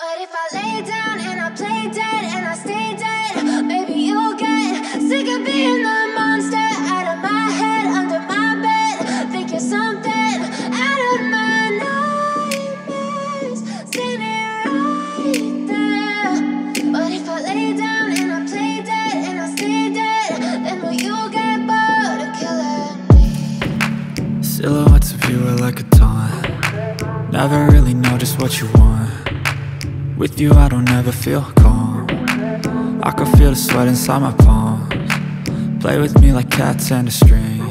But if I lay down and I play dead and I stay dead, maybe you'll get sick of being the monster out of my head, under my bed. Think you're something out of my nightmares, standing right there. But if I lay down and I play dead and I stay dead, then will you get bored of killing me? Silhouettes of you are like a taunt. Never really know just what you want. With you I don't ever feel calm. I can feel the sweat inside my palms. Play with me like cats and a string.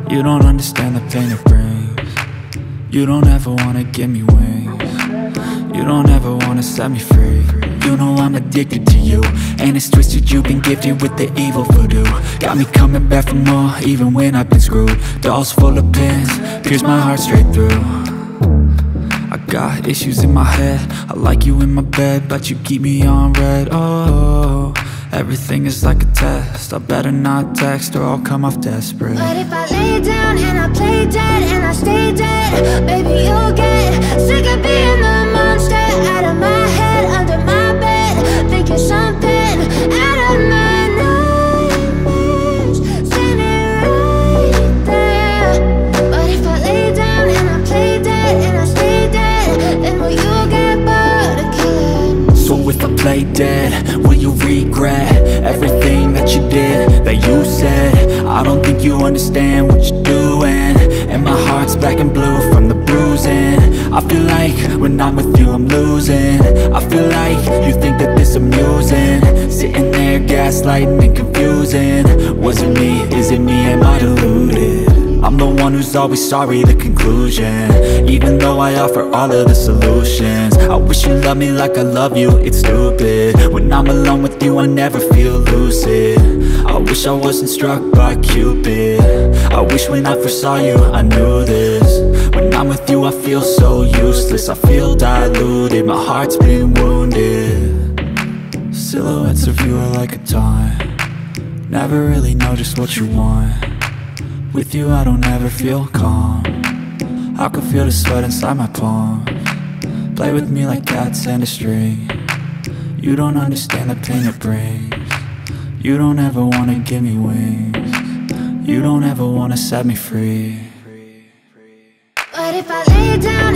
You don't understand the pain it brings. You don't ever wanna give me wings. You don't ever wanna set me free. You know I'm addicted to you, and it's twisted, you've been gifted with the evil voodoo. Got me coming back for more, even when I've been screwed. Dolls full of pins, pierce my heart straight through. I got issues in my head, I like you in my bed, but you keep me on red. Oh, everything is like a test. I better not text or I'll come off desperate. But if I lay down and I play dead and I stay dead, maybe you'll get sick of being the monster out of my head, under my bed. Think you're something out of my nightmares, standing right there. But if I lay down and I play dead and I stay dead, then will you get bored of killing me? So if I play dead, will you regret everything that you did, that you said? I don't think you understand what you're doing, and my heart's black and blue from the bruising. I feel like when I'm with you I'm losing. I feel like you think that this amusing, sitting there gaslighting and confusing. Was it me? Is it me? Am I deluded? I'm the one who's always sorry, the conclusion, even though I offer all of the solutions. I wish you loved me like I love you, it's stupid. When I'm alone with you I never feel lucid. I wish I wasn't struck by Cupid. I wish when I first saw you I knew this. When I'm with you I feel so useless, I feel diluted, my heart's been wounded. Silhouettes of you are like a taunt. Never really know just what you want. With you I don't ever feel calm. I can feel the sweat inside my palms. Play with me like cats and a string. You don't understand the pain it brings. You don't ever wanna give me wings. You don't ever wanna set me free. But if I lay down